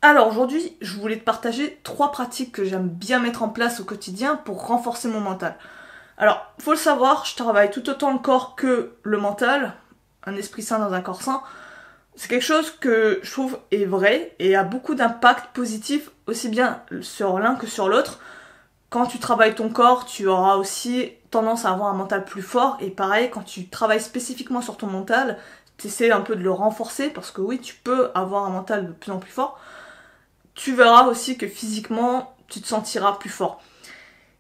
Alors aujourd'hui, je voulais te partager 3 pratiques que j'aime bien mettre en place au quotidien pour renforcer mon mental. Alors, faut le savoir, je travaille tout autant le corps que le mental, un esprit sain dans un corps sain. C'est quelque chose que je trouve est vrai et a beaucoup d'impact positif aussi bien sur l'un que sur l'autre. Quand tu travailles ton corps, tu auras aussi tendance à avoir un mental plus fort et pareil, quand tu travailles spécifiquement sur ton mental, tu essaies un peu de le renforcer parce que oui, tu peux avoir un mental de plus en plus fort. Tu verras aussi que physiquement, tu te sentiras plus fort.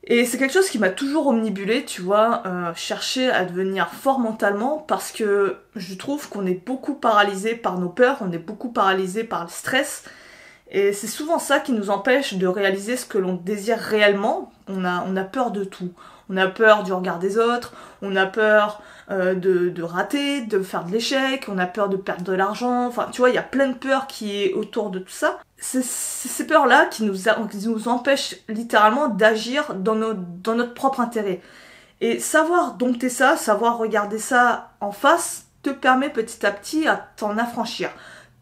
Et c'est quelque chose qui m'a toujours omnibulé, tu vois, chercher à devenir fort mentalement parce que je trouve qu'on est beaucoup paralysé par nos peurs, on est beaucoup paralysé par le stress. Et c'est souvent ça qui nous empêche de réaliser ce que l'on désire réellement. On a peur de tout. On a peur du regard des autres, on a peur de rater, de faire de l'échec, on a peur de perdre de l'argent. Enfin, tu vois, il y a plein de peurs qui est autour de tout ça. C'est ces peurs-là qui nous empêchent littéralement d'agir dans notre propre intérêt. Et savoir dompter ça, savoir regarder ça en face, te permet petit à petit à t'en affranchir.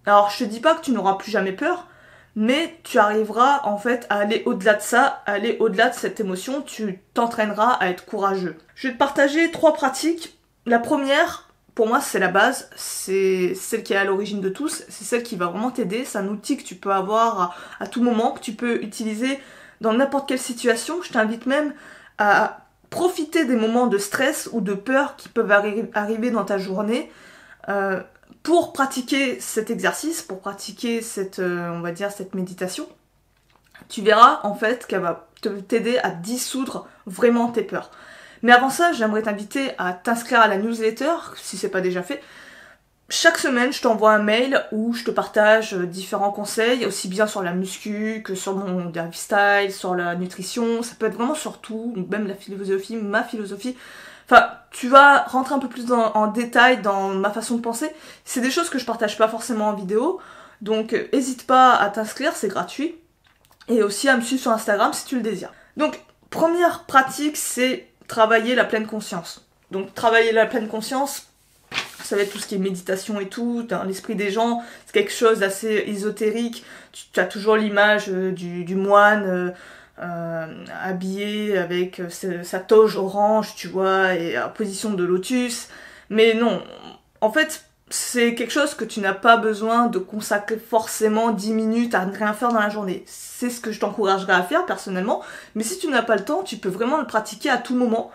Alors, je te dis pas que tu n'auras plus jamais peur, mais tu arriveras en fait à aller au-delà de ça, à aller au-delà de cette émotion, tu t'entraîneras à être courageux. Je vais te partager 3 pratiques. La première, pour moi c'est la base, c'est celle qui est à l'origine de tous, c'est celle qui va vraiment t'aider, c'est un outil que tu peux avoir à tout moment, que tu peux utiliser dans n'importe quelle situation. Je t'invite même à profiter des moments de stress ou de peur qui peuvent arriver dans ta journée. Pour pratiquer cet exercice, pour pratiquer on va dire, cette méditation, tu verras en fait qu'elle va t'aider à dissoudre vraiment tes peurs. Mais avant ça, j'aimerais t'inviter à t'inscrire à la newsletter, si c'est pas déjà fait. Chaque semaine, je t'envoie un mail où je te partage différents conseils, aussi bien sur la muscu que sur mon lifestyle, sur la nutrition. Ça peut être vraiment sur tout, même la philosophie, ma philosophie. Enfin, tu vas rentrer un peu plus en détail dans ma façon de penser. C'est des choses que je partage pas forcément en vidéo, donc hésite pas à t'inscrire, c'est gratuit. Et aussi à me suivre sur Instagram si tu le désires. Donc, première pratique, c'est travailler la pleine conscience. Donc, travailler la pleine conscience, ça va être tout ce qui est méditation et tout, dans l'esprit des gens, c'est quelque chose d'assez ésotérique. Tu as toujours l'image du moine habillé avec sa toge orange, tu vois, et en position de lotus. Mais non, en fait, c'est quelque chose que tu n'as pas besoin de consacrer forcément 10 minutes à ne rien faire dans la journée. C'est ce que je t'encouragerais à faire personnellement, mais si tu n'as pas le temps, tu peux vraiment le pratiquer à tout moment.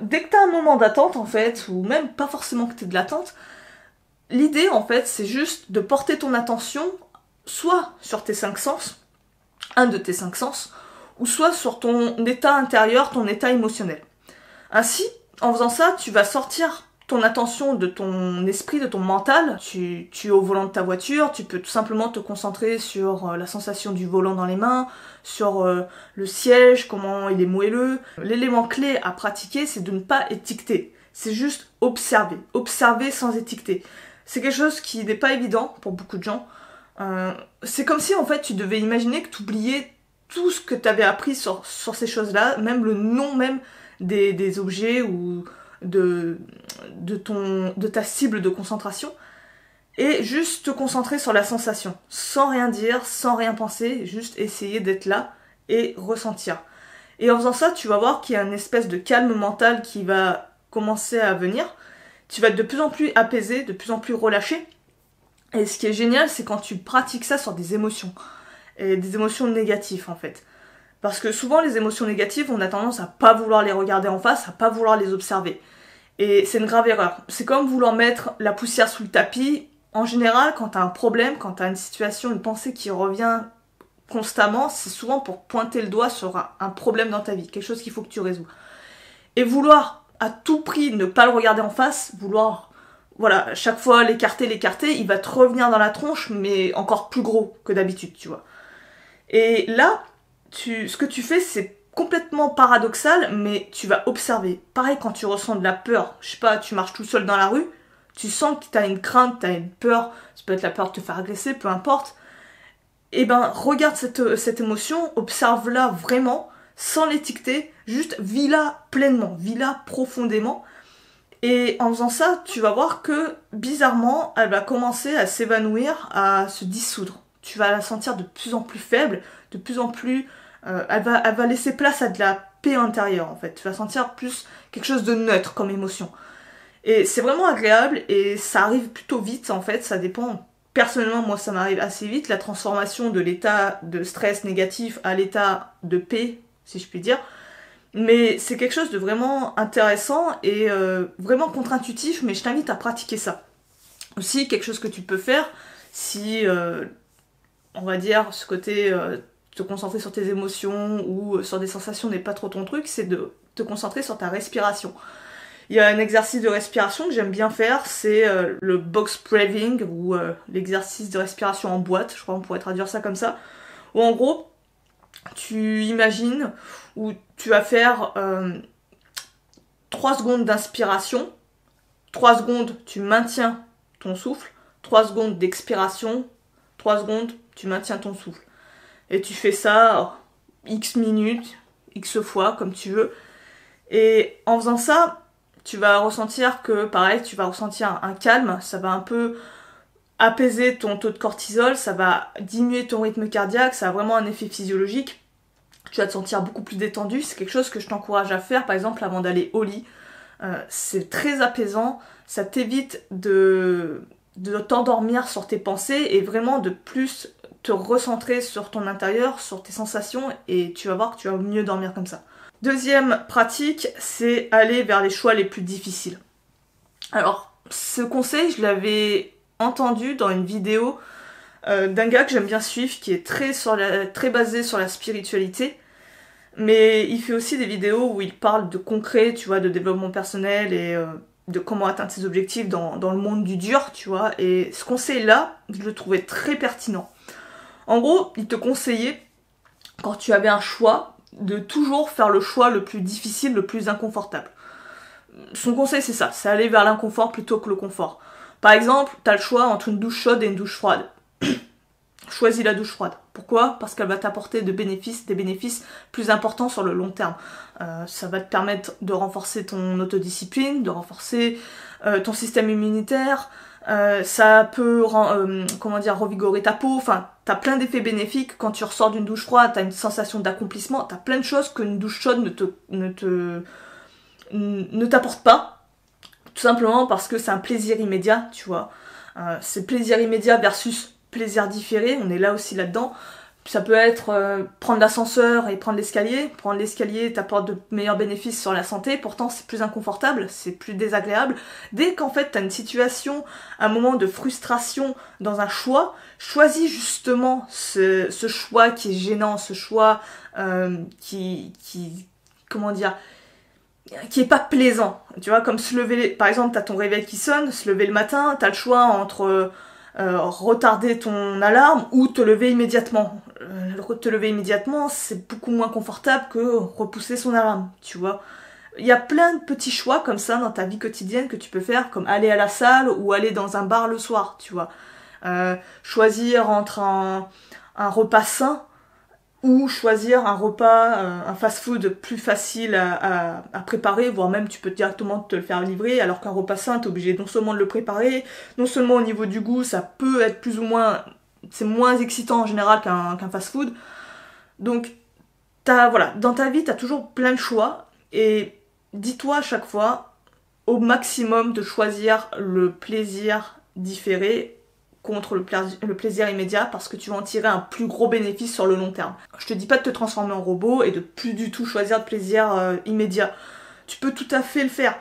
Dès que tu as un moment d'attente en fait, ou même pas forcément que tu aies de l'attente, l'idée en fait c'est juste de porter ton attention soit sur tes 5 sens, un de tes 5 sens, ou soit sur ton état intérieur, ton état émotionnel. Ainsi, en faisant ça, tu vas sortir ton attention de ton esprit, de ton mental. Tu es au volant de ta voiture, tu peux tout simplement te concentrer sur la sensation du volant dans les mains, sur le siège, comment il est moelleux. L'élément clé à pratiquer, c'est de ne pas étiqueter. C'est juste observer. Observer sans étiqueter. C'est quelque chose qui n'est pas évident pour beaucoup de gens. C'est comme si en fait tu devais imaginer que tu oubliais tout ce que tu avais appris sur ces choses-là, même le nom même des objets ou de ta cible de concentration, et juste te concentrer sur la sensation, sans rien dire, sans rien penser, juste essayer d'être là et ressentir. Et en faisant ça, tu vas voir qu'il y a une espèce de calme mental qui va commencer à venir, tu vas être de plus en plus apaisé, de plus en plus relâché, et ce qui est génial, c'est quand tu pratiques ça sur des émotions, et des émotions négatives en fait. Parce que souvent les émotions négatives, on a tendance à pas vouloir les regarder en face, à pas vouloir les observer. Et c'est une grave erreur. C'est comme vouloir mettre la poussière sous le tapis. En général, quand t'as un problème, quand t'as une situation, une pensée qui revient constamment, c'est souvent pour pointer le doigt sur un problème dans ta vie, quelque chose qu'il faut que tu résous. Et vouloir à tout prix ne pas le regarder en face, vouloir, voilà, chaque fois l'écarter, il va te revenir dans la tronche, mais encore plus gros que d'habitude, tu vois. Et là, ce que tu fais, c'est complètement paradoxal, mais tu vas observer. Pareil quand tu ressens de la peur, je sais pas, tu marches tout seul dans la rue, tu sens que t'as une crainte, t'as une peur, ça peut être la peur de te faire agresser, peu importe. Et ben, regarde cette émotion, observe-la vraiment, sans l'étiqueter, juste vis-la pleinement, vis-la profondément. Et en faisant ça, tu vas voir que, bizarrement, elle va commencer à s'évanouir, à se dissoudre. tu vas la sentir de plus en plus faible, de plus en plus... elle va laisser place à de la paix intérieure en fait. Tu vas sentir plus quelque chose de neutre comme émotion. Et c'est vraiment agréable et ça arrive plutôt vite en fait, ça dépend. Personnellement, moi ça m'arrive assez vite, la transformation de l'état de stress négatif à l'état de paix, si je puis dire. Mais c'est quelque chose de vraiment intéressant et vraiment contre-intuitif, mais je t'invite à pratiquer ça. Aussi, quelque chose que tu peux faire si, on va dire, ce côté te concentrer sur tes émotions ou sur des sensations n'est pas trop ton truc, c'est de te concentrer sur ta respiration. Il y a un exercice de respiration que j'aime bien faire, c'est le box breathing ou l'exercice de respiration en boîte, je crois qu'on pourrait traduire ça comme ça, où en gros, tu imagines où tu vas faire 3 secondes d'inspiration, 3 secondes tu maintiens ton souffle, 3 secondes d'expiration, 3 secondes tu maintiens ton souffle. Et tu fais ça X minutes, X fois, comme tu veux. Et en faisant ça, tu vas ressentir que, pareil, tu vas ressentir un calme, ça va un peu apaiser ton taux de cortisol, ça va diminuer ton rythme cardiaque, ça a vraiment un effet physiologique. Tu vas te sentir beaucoup plus détendu, c'est quelque chose que je t'encourage à faire, par exemple, avant d'aller au lit. C'est très apaisant, ça t'évite de t'endormir sur tes pensées et vraiment de plus te recentrer sur ton intérieur, sur tes sensations, et tu vas voir que tu vas mieux dormir comme ça. Deuxième pratique, c'est aller vers les choix les plus difficiles. Alors, ce conseil, je l'avais entendu dans une vidéo d'un gars que j'aime bien suivre, qui est très basé sur la spiritualité, mais il fait aussi des vidéos où il parle de concret, tu vois, de développement personnel et de comment atteindre ses objectifs dans le monde du dur, tu vois, et ce conseil-là, je le trouvais très pertinent. En gros, il te conseillait, quand tu avais un choix, de toujours faire le choix le plus difficile, le plus inconfortable. Son conseil, c'est ça, c'est aller vers l'inconfort plutôt que le confort. Par exemple, t'as le choix entre une douche chaude et une douche froide. Choisis la douche froide. Pourquoi ? Parce qu'elle va t'apporter des bénéfices plus importants sur le long terme. Ça va te permettre de renforcer ton autodiscipline, de renforcer ton système immunitaire, ça peut revigorer ta peau, enfin t'as plein d'effets bénéfiques. Quand tu ressors d'une douche froide, t'as une sensation d'accomplissement, t'as plein de choses qu'une douche chaude ne t'apporte pas, tout simplement parce que c'est un plaisir immédiat, tu vois. C'est plaisir immédiat versus plaisir différé, on est là aussi là-dedans. Ça peut être prendre l'ascenseur et prendre l'escalier. Prendre l'escalier t'apporte de meilleurs bénéfices sur la santé, pourtant c'est plus inconfortable, c'est plus désagréable. Dès qu'en fait t'as une situation, un moment de frustration dans un choix, choisis justement ce choix qui est gênant, ce choix qui est pas plaisant. Tu vois, comme se lever, par exemple t'as ton réveil qui sonne, se lever le matin, t'as le choix entre... retarder ton alarme ou te lever immédiatement. Te lever immédiatement, c'est beaucoup moins confortable que repousser son alarme, tu vois. Il y a plein de petits choix comme ça dans ta vie quotidienne que tu peux faire, comme aller à la salle ou aller dans un bar le soir, tu vois. Choisir entre un repas sain ou choisir un repas, un fast-food plus facile à préparer, voire même tu peux directement te le faire livrer, alors qu'un repas sain, t'es obligé non seulement de le préparer, non seulement au niveau du goût, ça peut être plus ou moins... c'est moins excitant en général qu'un fast-food. Donc, dans ta vie, t'as toujours plein de choix, et dis-toi à chaque fois, au maximum, de choisir le plaisir différé contre le plaisir immédiat, parce que tu vas en tirer un plus gros bénéfice sur le long terme. Je te dis pas de te transformer en robot et de plus du tout choisir de plaisir immédiat. Tu peux tout à fait le faire,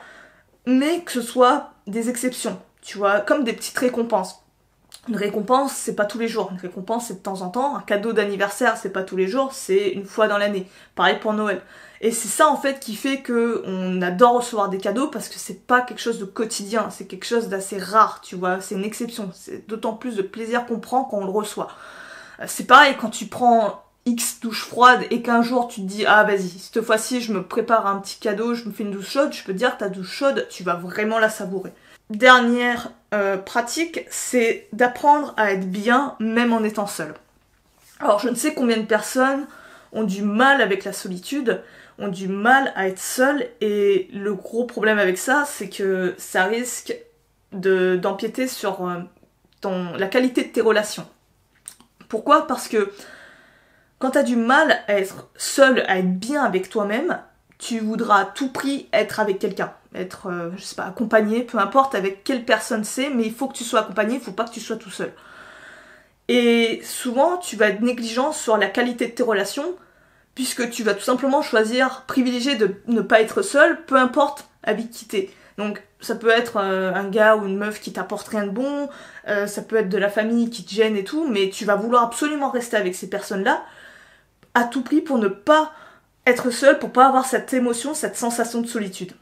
mais que ce soit des exceptions, tu vois, comme des petites récompenses. Une récompense, c'est pas tous les jours. Une récompense, c'est de temps en temps. Un cadeau d'anniversaire, c'est pas tous les jours, c'est une fois dans l'année. Pareil pour Noël. Et c'est ça, en fait, qui fait que on adore recevoir des cadeaux, parce que c'est pas quelque chose de quotidien, c'est quelque chose d'assez rare, tu vois. C'est une exception. C'est d'autant plus de plaisir qu'on prend quand on le reçoit. C'est pareil, quand tu prends X douche froide et qu'un jour tu te dis « Ah, vas-y, cette fois-ci, je me prépare un petit cadeau, je me fais une douche chaude », je peux te dire que ta douche chaude, tu vas vraiment la savourer. Dernière pratique, c'est d'apprendre à être bien même en étant seul. Alors je ne sais combien de personnes ont du mal avec la solitude, ont du mal à être seul, et le gros problème avec ça, c'est que ça risque d'empiéter sur la qualité de tes relations. Pourquoi? Parce que quand tu as du mal à être seul, à être bien avec toi-même, tu voudras à tout prix être avec quelqu'un, être, je sais pas, accompagné, peu importe avec quelle personne c'est, mais il faut que tu sois accompagné, il faut pas que tu sois tout seul. Et souvent, tu vas être négligent sur la qualité de tes relations, puisque tu vas tout simplement choisir, privilégier de ne pas être seul, peu importe avec qui t'es. Donc ça peut être un gars ou une meuf qui t'apporte rien de bon, ça peut être de la famille qui te gêne et tout, mais tu vas vouloir absolument rester avec ces personnes-là, à tout prix pour ne pas être seul, pour pas avoir cette émotion, cette sensation de solitude.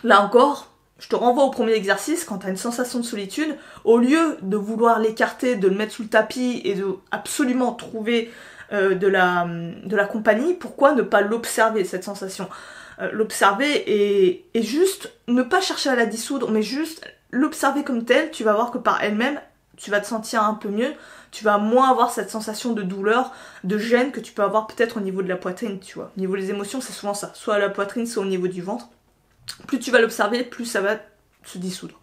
Là encore, je te renvoie au premier exercice, quand tu as une sensation de solitude, au lieu de vouloir l'écarter, de le mettre sous le tapis et de absolument trouver de la compagnie, pourquoi ne pas l'observer, cette sensation? L'observer et juste ne pas chercher à la dissoudre, mais juste l'observer comme telle, tu vas voir que par elle-même, tu vas te sentir un peu mieux, tu vas moins avoir cette sensation de douleur, de gêne que tu peux avoir peut-être au niveau de la poitrine, tu vois. Au niveau des émotions, c'est souvent ça, soit à la poitrine, soit au niveau du ventre. Plus tu vas l'observer, plus ça va se dissoudre.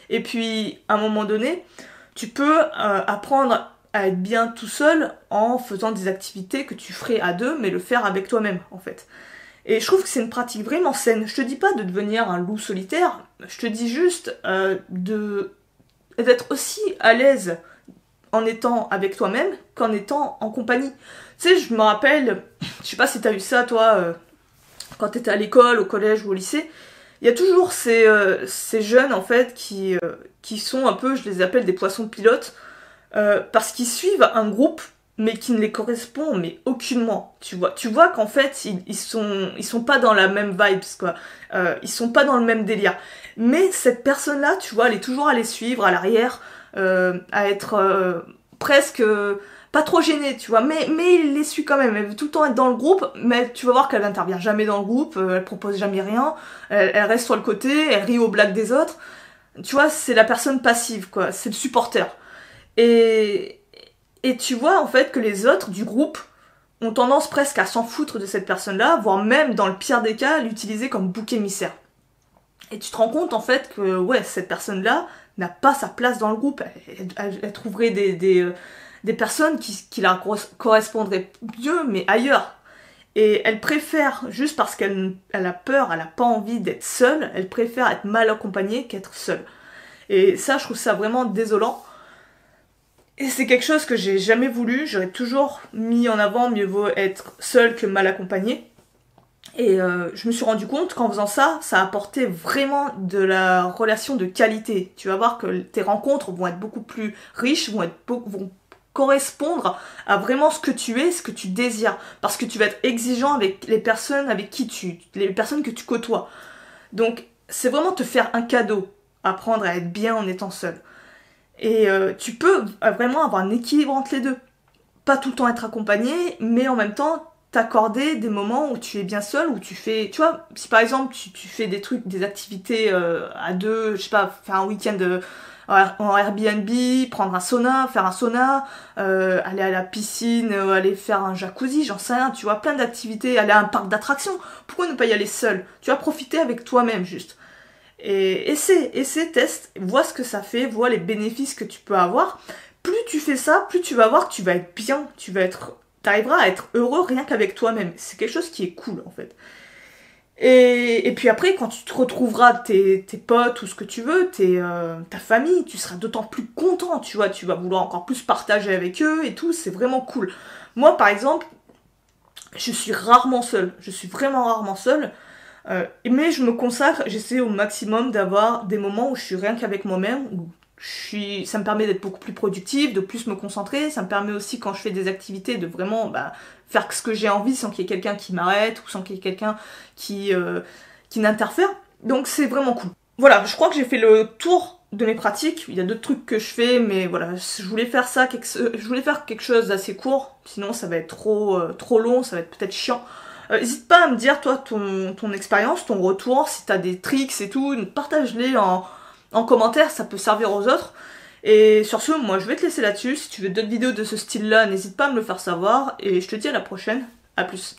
Et puis, à un moment donné, tu peux apprendre à être bien tout seul en faisant des activités que tu ferais à deux, mais le faire avec toi-même, en fait. Et je trouve que c'est une pratique vraiment saine. Je te dis pas de devenir un loup solitaire, je te dis juste d'être aussi à l'aise en étant avec toi-même qu'en étant en compagnie. Tu sais, je me rappelle, je sais pas si t'as eu ça toi, quand t'étais à l'école, au collège ou au lycée, il y a toujours ces jeunes en fait qui sont un peu, je les appelle des poissons pilotes, parce qu'ils suivent un groupe mais qui ne les correspond mais aucunement, tu vois qu'en fait ils sont pas dans la même vibes quoi, ils sont pas dans le même délire, mais cette personne là tu vois elle est toujours à les suivre à l'arrière, à être presque pas trop gênée tu vois, mais il les suit quand même, elle veut tout le temps être dans le groupe, mais tu vas voir qu'elle n'intervient jamais dans le groupe, elle propose jamais rien, elle reste sur le côté, elle rit aux blagues des autres, tu vois c'est la personne passive quoi, c'est le supporter. Et tu vois en fait que les autres du groupe ont tendance presque à s'en foutre de cette personne-là, voire même dans le pire des cas l'utiliser comme bouc émissaire. Et tu te rends compte en fait que ouais cette personne-là n'a pas sa place dans le groupe, elle trouverait des personnes qui la correspondraient mieux mais ailleurs. Et elle préfère, juste parce qu'elle a peur, elle n'a pas envie d'être seule, elle préfère être mal accompagnée qu'être seule. Et ça je trouve ça vraiment désolant. Et c'est quelque chose que j'ai jamais voulu, j'aurais toujours mis en avant mieux vaut être seule que mal accompagnée. Et je me suis rendu compte qu'en faisant ça, ça apportait vraiment de la relation de qualité. Tu vas voir que tes rencontres vont être beaucoup plus riches, vont correspondre à vraiment ce que tu es, ce que tu désires. Parce que tu vas être exigeant avec les personnes les personnes que tu côtoies. Donc c'est vraiment te faire un cadeau, apprendre à être bien en étant seule. Et tu peux vraiment avoir un équilibre entre les deux. Pas tout le temps être accompagné, mais en même temps t'accorder des moments où tu es bien seul, où tu fais... Tu vois, si par exemple tu fais des trucs, des activités à deux, je sais pas, faire un week-end en Airbnb, prendre un sauna, faire un sauna, aller à la piscine, aller faire un jacuzzi, j'en sais rien, tu vois, plein d'activités, aller à un parc d'attractions. Pourquoi ne pas y aller seul? Tu vas profiter avec toi-même juste. Et essaie, teste, vois ce que ça fait, vois les bénéfices que tu peux avoir. Plus tu fais ça, plus tu vas voir que tu vas être bien, t'arriveras à être heureux rien qu'avec toi-même. C'est quelque chose qui est cool en fait. Et puis après, quand tu te retrouveras tes potes ou ce que tu veux, ta famille, tu seras d'autant plus content, tu vois, tu vas vouloir encore plus partager avec eux et tout, c'est vraiment cool. Moi par exemple, je suis rarement seule, je suis vraiment rarement seule. Mais je me consacre, j'essaie au maximum d'avoir des moments où je suis rien qu'avec moi-même, où ça me permet d'être beaucoup plus productive, de plus me concentrer, ça me permet aussi quand je fais des activités de vraiment faire ce que j'ai envie sans qu'il y ait quelqu'un qui m'arrête ou sans qu'il y ait quelqu'un qui n'interfère. Donc c'est vraiment cool. Voilà, je crois que j'ai fait le tour de mes pratiques, il y a d'autres trucs que je fais, mais voilà, je voulais faire quelque chose d'assez court, sinon ça va être trop long, ça va être peut-être chiant. N'hésite pas à me dire toi ton expérience, ton retour, si t'as des tricks et tout, partage-les en commentaire, ça peut servir aux autres. Et sur ce, moi je vais te laisser là-dessus, si tu veux d'autres vidéos de ce style-là, n'hésite pas à me le faire savoir, et je te dis à la prochaine, à plus.